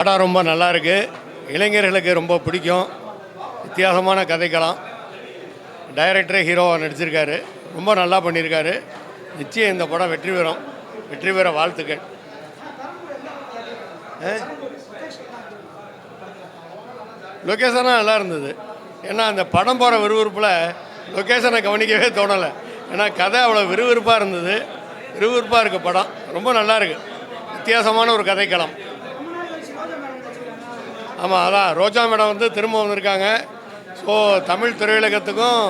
படம் ரொம்ப நல்லா இருக்கு. இளைஞர்களுக்கு ரொம்ப பிடிக்கும். வித்தியாசமான கதைக்களம். டைரக்டரே ஹீரோவாக நடிச்சிருக்காரு. ரொம்ப நல்லா பண்ணியிருக்காரு. நிச்சயம் இந்த படம் வெற்றி பெறும். வெற்றி பெற வாழ்த்துக்கள். லொக்கேஷனாக நல்லா இருந்தது. ஏன்னா அந்த படம் போகிற விறுவிறுப்பில் லொக்கேஷனை கவனிக்கவே தோணலை. ஏன்னா கதை அவ்வளோ விறுவிறுப்பாக இருந்தது. விறுவிறுப்பாக இருக்குது படம். ரொம்ப நல்லா இருக்குது. வித்தியாசமான ஒரு கதைக்களம். ஆமாம், அதான் ரோஜா மேடம் வந்து திரும்ப வந்திருக்காங்க. ஸோ தமிழ் திரையுலகத்துக்கும்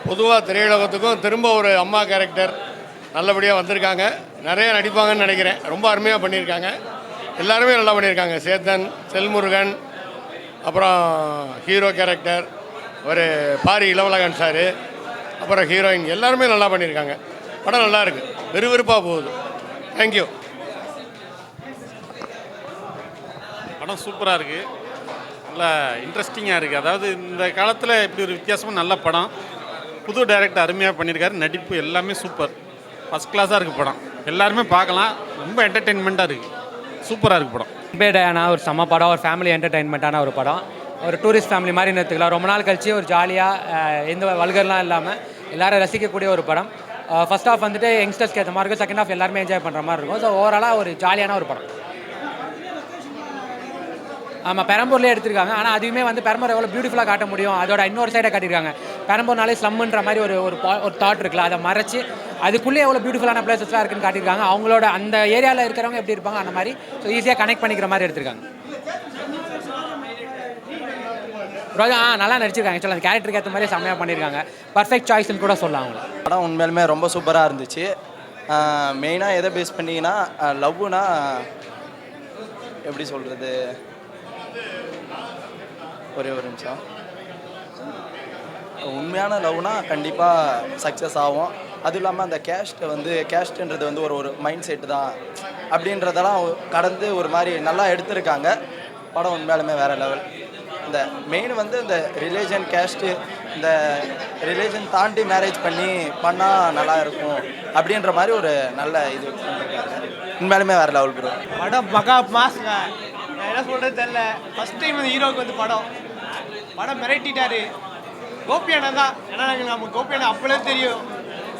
பொதுவாக திரையுலகத்துக்கும் திரும்ப ஒரு அம்மா கேரக்டர் நல்லபடியாக வந்திருக்காங்க. நிறைய நடிப்பாங்கன்னு நினைக்கிறேன். ரொம்ப அருமையாக பண்ணியிருக்காங்க. எல்லாருமே நல்லா பண்ணியிருக்காங்க. சேத்தன், செல்முருகன், அப்புறம் ஹீரோ கேரக்டர் ஒரு பாரி இளவழகன் சார், அப்புறம் ஹீரோயின் எல்லாருமே நல்லா பண்ணியிருக்காங்க. படம் நல்லா இருக்குது. விறுவிறுப்பாக போகுது. தேங்க்யூ. படம் சூப்பராக இருக்குது. நல்லா இன்ட்ரெஸ்டிங்காக இருக்குது. அதாவது இந்த காலத்தில் இப்படி ஒரு வித்தியாசமாக நல்ல படம். புது டைரக்டர் அருமையாக பண்ணியிருக்காரு. நடிப்பு எல்லாமே சூப்பர். ஃபஸ்ட் கிளாஸாக இருக்குது படம். எல்லாருமே பார்க்கலாம். ரொம்ப என்டர்டெயின்மெண்ட்டாக இருக்குது. சூப்பராக இருக்குது படம். பேடான ஒரு செம்ம படம். ஒரு ஃபேமிலி என்டர்டெயின்மெண்ட்டான ஒரு படம். ஒரு டூரிஸ்ட் ஃபேமிலி மாதிரி எடுத்துக்கலாம். ரொம்ப நாள் கழிச்சு ஒரு ஜாலியாக எந்த வல்கர்லாம் இல்லாமல் எல்லோரும் ரசிக்கக்கூடிய ஒரு படம். ஃபர்ஸ்ட் ஆஃப் வந்துட்டு யங்ஸ்டர்ஸ்க்கு ஏற்ற மாதிரி இருக்கும். செகண்ட் ஆஃப் எல்லாருமே என்ஜாய் பண்ணுற மாதிரி இருக்கும். ஸோ ஓவராலாக ஒரு ஜாலியான ஒரு படம். ஆமாம், பெரம்பூர்லேயே எடுத்திருக்காங்க. ஆனால் அதுவுமே வந்து பெரம்பூர் எவ்வளோ பியூட்டிஃபுல்லாக காட்ட முடியும், அதோட இன்னொரு சைடை காட்டியிருக்காங்க. பெரம்பூர்னாலே ஸ்லம்முன்ற மாதிரி ஒரு தாட் இருக்குல்ல, அதை மறைச்சி அதுக்குள்ளே எவ்வளோ பியூட்டிஃபுல்லான பிளேசஸ்லாம் இருக்குன்னு காட்டியிருக்காங்க. அவங்களோட அந்த ஏரியாவில் இருக்கிறவங்க எப்படி இருப்பாங்க அந்த மாதிரி ஸோ ஈஸியாக கனெக்ட் பண்ணிக்கிற மாதிரி எடுத்திருக்காங்க. ரோஜா நல்லா நடிச்சிருக்காங்க. ஆக்சுவலாக அந்த கேரக்டருக்கு ஏற்ற மாதிரி செம்மையாக பண்ணியிருக்காங்க. பர்ஃபெக்ட் சாய்ஸ்ன்னு கூட சொல்லலாம் அவங்க. படம் உண்மையிலுமே ரொம்ப சூப்பராக இருந்துச்சு. மெயினாக எதை பேஸ் பண்ணிங்கன்னா லவ்னா எப்படி சொல்கிறது, ஒரே ஒரு நிமிஷம். உண்மையான லவ்னா கண்டிப்பாக சக்ஸஸ் ஆகும். அதுவும் இல்லாமல் அந்த கேஸ்ட்ன்றது வந்து ஒரு மைண்ட் செட்டு தான் அப்படின்றதெல்லாம் கடந்து ஒரு மாதிரி நல்லா எடுத்திருக்காங்க. படம் உண்மையாலுமே வேறு லெவல். இந்த மெயின் வந்து இந்த ரிலேஷன் கேஸ்ட்டு, இந்த ரிலேஷன் தாண்டி மேரேஜ் பண்ணால் நல்லா இருக்கும் அப்படின்ற மாதிரி ஒரு நல்ல இது பண்ணியிருக்காங்க. உண்மையாலுமே வேறு லெவல் ப்ரோ. படம் மகா மாஸ்ங்க. என்ன சொல்கிறது தெரியல. ஃபஸ்ட் டைம் வந்து ஹீரோவுக்கு வந்து படம் மிரட்டிட்டாரு. கோபியானா தான். ஏன்னா நம்ம கோபியானா அப்போலே தெரியும்.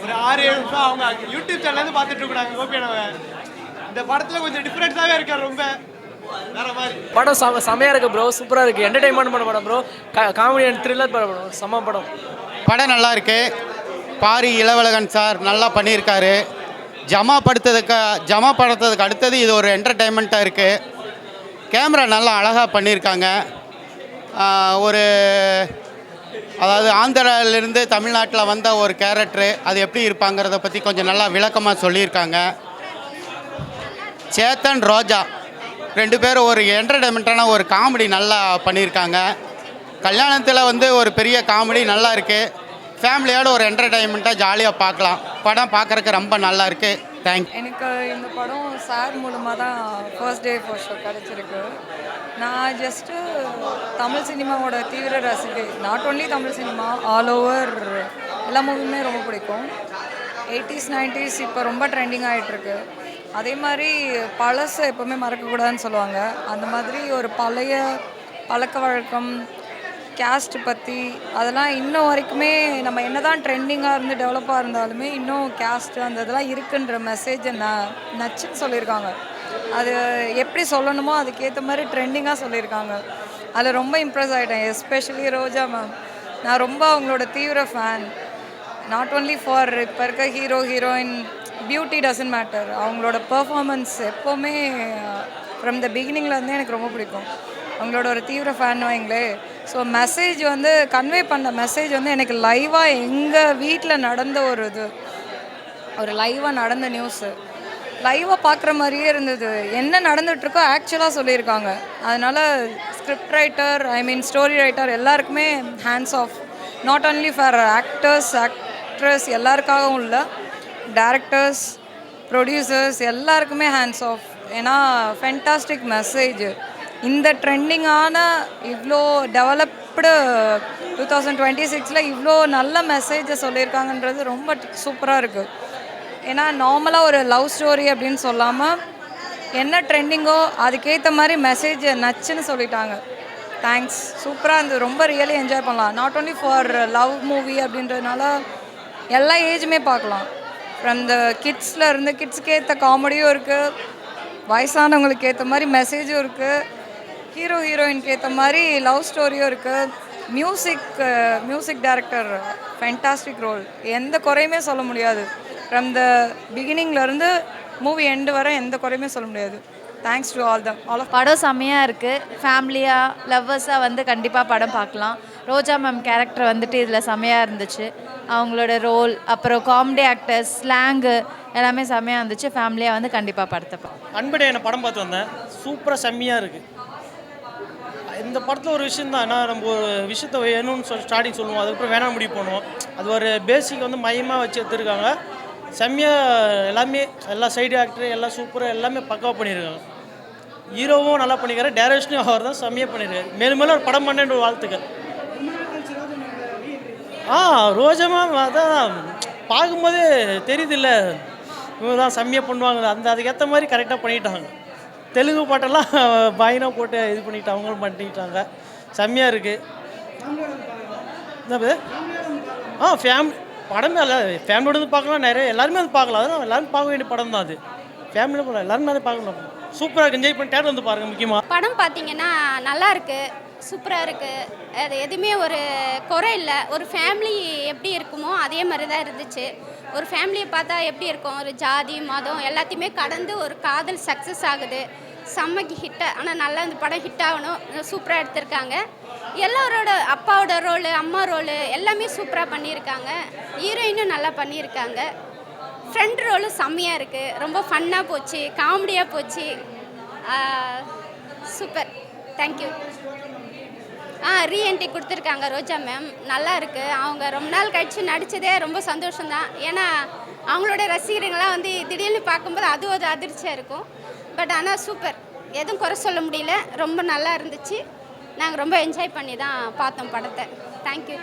ஒரு 6-7 நிமிஷம் அவங்க யூடியூப் சேனல்லேருந்து பார்த்துட்டு இருக்கிறாங்க கோபியானாவை. இந்த படத்தில் கொஞ்சம் டிஃப்ரெண்ட்டாகவே இருக்கார். ரொம்ப வேற மாதிரி படம் செமையாக இருக்குது ப்ரோ. சூப்பராக இருக்குது. என்டர்டைன்மெண்ட் பண்ண படம் ப்ரோ. காமெடி அண்ட் த்ரில்லர் படம். செம்ம படம். படம் நல்லா இருக்குது. பாரி இளவழகன் சார் நல்லா பண்ணியிருக்காரு. ஜமா படுத்ததுக்கு அடுத்தது இது ஒரு என்டர்டைன்மெண்ட்டாக இருக்குது. கேமரா நல்லா அழகாக பண்ணியிருக்காங்க. அதாவது ஆந்திராவிலேருந்து தமிழ்நாட்டில் வந்த ஒரு கேரக்டரு அது எப்படி இருப்பாங்கிறத பற்றி கொஞ்சம் நல்லா விளக்கமாக சொல்லியிருக்காங்க. சேத்தன், ரோஜா 2 பேரும் ஒரு என்டர்டைன்மெண்ட்டான ஒரு காமெடி நல்லா பண்ணியிருக்காங்க. கல்யாணத்தில் வந்து ஒரு பெரிய காமெடி நல்லா இருக்குது. ஃபேமிலியோட ஒரு என்டர்டைன்மெண்ட்டாக ஜாலியாக பார்க்கலாம். படம் பார்க்குறக்கு ரொம்ப நல்லா இருக்குது. தேங்க்யூ. எனக்கு இந்த படம் சார் மூலமாக தான் ஃபர்ஸ்ட் டே ஃபர்ஸ்ட் ஷோ கிடச்சிருக்கு. நான் ஜஸ்ட்டு தமிழ் சினிமாவோட தீவிர ரசிகை. Not only Tamil cinema, all over எல்லா மூவியுமே ரொம்ப பிடிக்கும். 80s 90s இப்போ ரொம்ப ட்ரெண்டிங் ஆகிட்டுருக்கு. அதே மாதிரி பழசை எப்போவுமே மறக்கக்கூடாதுன்னு சொல்லுவாங்க. அந்த மாதிரி ஒரு பழைய பழக்க வழக்கம், கேஸ்ட் பற்றி அதெல்லாம் இன்னும் வரைக்குமே நம்ம என்ன தான் ட்ரெண்டிங்காக இருந்து டெவலப்பாக இருந்தாலுமே இன்னும் கேஸ்ட்டு அந்த இதெல்லாம் இருக்குன்ற மெசேஜை நச்சுன்னு சொல்லியிருக்காங்க. அது எப்படி சொல்லணுமோ அதுக்கேற்ற மாதிரி ட்ரெண்டிங்காக சொல்லியிருக்காங்க. அதில் ரொம்ப இம்ப்ரெஸ் ஆகிட்டேன். எஸ்பெஷலி ரோஜா மேம். நான் ரொம்ப அவங்களோட தீவிர ஃபேன். நாட் ஓன்லி ஃபார் இப்போ இருக்க ஹீரோயின் பியூட்டி டசன்ட் மேட்டர். அவங்களோட பர்ஃபார்மன்ஸ் எப்போவுமே ஃப்ரம் த பிகினிங்லேருந்தே எனக்கு ரொம்ப பிடிக்கும். அவங்களோட ஒரு தீவிர ஃபேன் வைங்களே. ஸோ மெசேஜ் வந்து கன்வே பண்ண மெசேஜ் வந்து எனக்கு லைவாக எங்கள் வீட்டில் நடந்த ஒரு லைவாக நடந்த நியூஸு லைவாக பார்க்குற மாதிரியே இருந்தது. என்ன நடந்துகிட்ருக்கோ ஆக்சுவலாக சொல்லியிருக்காங்க. அதனால் ஸ்கிரிப்ட் ரைட்டர், ஸ்டோரி ரைட்டர் எல்லாருக்குமே hands off. Not only for actress எல்லாருக்காகவும் இல்லை, டைரக்டர்ஸ், ப்ரொடியூசர்ஸ் எல்லாருக்குமே ஹேண்ட்ஸ் ஆஃப். ஏன்னா ஃபென்டாஸ்டிக் மெசேஜ். இந்த ட்ரெண்டிங்கான இவ்வளோ டெவலப்டு 2026 இவ்வளோ நல்ல மெசேஜை சொல்லியிருக்காங்கன்றது ரொம்ப சூப்பராக இருக்குது. ஏன்னா நார்மலாக ஒரு லவ் ஸ்டோரி அப்படின்னு சொல்லாமல் என்ன ட்ரெண்டிங்கோ அதுக்கேற்ற மாதிரி மெசேஜ் நச்சுன்னு சொல்லிட்டாங்க. தேங்க்ஸ், சூப்பராக இருந்தது. ரொம்ப ரியலி என்ஜாய் பண்ணலாம். Not only for love movie அப்படின்றதுனால எல்லா ஏஜுமே பார்க்கலாம். ஃப்ரம் த கிட்ஸில் இருந்து கிட்ஸுக்கு ஏற்ற காமெடியும் இருக்குது, வயசானவங்களுக்கு ஏற்ற மாதிரி மெசேஜும் இருக்குது, ஹீரோ ஹீரோயினுக்கு ஏற்ற மாதிரி லவ் ஸ்டோரியும் இருக்குது. மியூசிக் டைரக்டர் ஃபென்டாஸ்டிக் ரோல், எந்த குறையுமே சொல்ல முடியாது. ஃப்ரம் த பிகினிங்லேருந்து மூவி எண்டு வரை எந்த குறையுமே சொல்ல முடியாது. Thanks to all of. படம் செம்மையாக இருக்குது. ஃபேமிலியாக லவ்வர்ஸாக வந்து கண்டிப்பாக படம் பார்க்கலாம். ரோஜா மேம் கேரக்டர் வந்துட்டு இதில் செம்மையாக இருந்துச்சு. அவங்களோட ரோல், அப்புறம் காமெடி ஆக்டர்ஸ், ஸ்லாங்கு எல்லாமே செம்மையாக இருந்துச்சு. ஃபேமிலியாக வந்து கண்டிப்பாக படத்தை பார்க்கலாம். அன்புடைய என்ன படம் பார்த்து வந்தேன். சூப்பராக செம்மையாக இருக்குது. இந்த படத்தில் ஒரு விஷயம் தான், ஏன்னா நம்ம ஒரு விஷயத்தை வேணும்னு ஸ்டார்டிங் சொல்லுவோம், அதுக்கப்புறம் வேணாம் முடிவு பண்ணுவோம். அது ஒரு பேசிக் வந்து மையமாக வச்சு எடுத்துருக்காங்க. செம்மையாக எல்லாமே, எல்லா சைடு ஆக்டர் எல்லாம் சூப்பராக எல்லாமே பக்காவாக பண்ணியிருக்காங்க. ஹீரோவும் நல்லா பண்ணிக்கிறாரு, டைரக்ஷனும் அவர் தான் செம்மையாக பண்ணியிருக்காரு. மேலும் மேலும் ஒரு படம் பண்ணேன்ற வாழ்த்துக்கள். ரோஜமா அதான் பார்க்கும்போதே தெரியுதில்ல, இவங்க தான் செம்மையாக பண்ணுவாங்க. அதுக்கேற்ற மாதிரி கரெக்டாக பண்ணிட்டாங்க. தெலுங்கு பாட்டெல்லாம் பயனாக போட்டு இது பண்ணிட்டு அவங்களும் பண்ணிட்டாங்க. செம்மையாக இருக்குது. என்ன ஃபேமிலி படமே இல்லை, ஃபேமிலியோட வந்து பார்க்கலாம், நிறைய எல்லாருமே வந்து பார்க்கலாம். அதனால் எல்லாரும் பார்க்க வேண்டிய படம் தான் அது. ஃபேமிலியில் போகலாம், எல்லாருமே அதை பார்க்கலாம். சூப்பராக இருக்குது, என்ஜாய் பண்ணி தேட்டர் வந்து பாருங்கள். முக்கியமாக படம் பார்த்தீங்கன்னா நல்லா இருக்குது, சூப்பராக இருக்குது. அது எதுவுமே ஒரு குறை இல்லை. ஒரு ஃபேமிலி எப்படி இருக்குமோ அதே மாதிரி தான் இருந்துச்சு. ஒரு ஃபேமிலியை பார்த்தா எப்படி இருக்கும், ஒரு ஜாதி மதம் எல்லாத்தையுமே கடந்து ஒரு காதல் சக்ஸஸ் ஆகுது. செம்மக்கு ஹிட்டு. ஆனால் நல்லா இந்த படம் ஹிட் ஆகணும். சூப்பராக எடுத்திருக்காங்க. எல்லாரோட அப்பாவோட ரோலு, அம்மா ரோலு எல்லாமே சூப்பராக பண்ணியிருக்காங்க. ஹீரோயினும் நல்லா பண்ணியிருக்காங்க. ஃப்ரெண்ட் ரோலும் செம்மையாக இருக்குது. ரொம்ப ஃபன்னாக போச்சு, காமெடியாக போச்சு. Super, thank you. ரீஎன்ட்ரி கொடுத்துருக்காங்க ரோஜா மேம், நல்லா இருக்குது. அவங்க ரொம்ப நாள் கழிச்சு நடித்ததே ரொம்ப சந்தோஷம்தான். ஏன்னா அவங்களோட ரசிகர்கள்லாம் வந்து திடீர்னு பார்க்கும்போது அது ஒரு அதிர்ச்சியாக இருக்கும். பட் ஆனால் சூப்பர், எதுவும் குறை சொல்ல முடியல. ரொம்ப நல்லா இருந்துச்சு. நாங்கள் ரொம்ப என்ஜாய் பண்ணி தான் பார்த்தோம் படத்தை. தேங்க்யூ.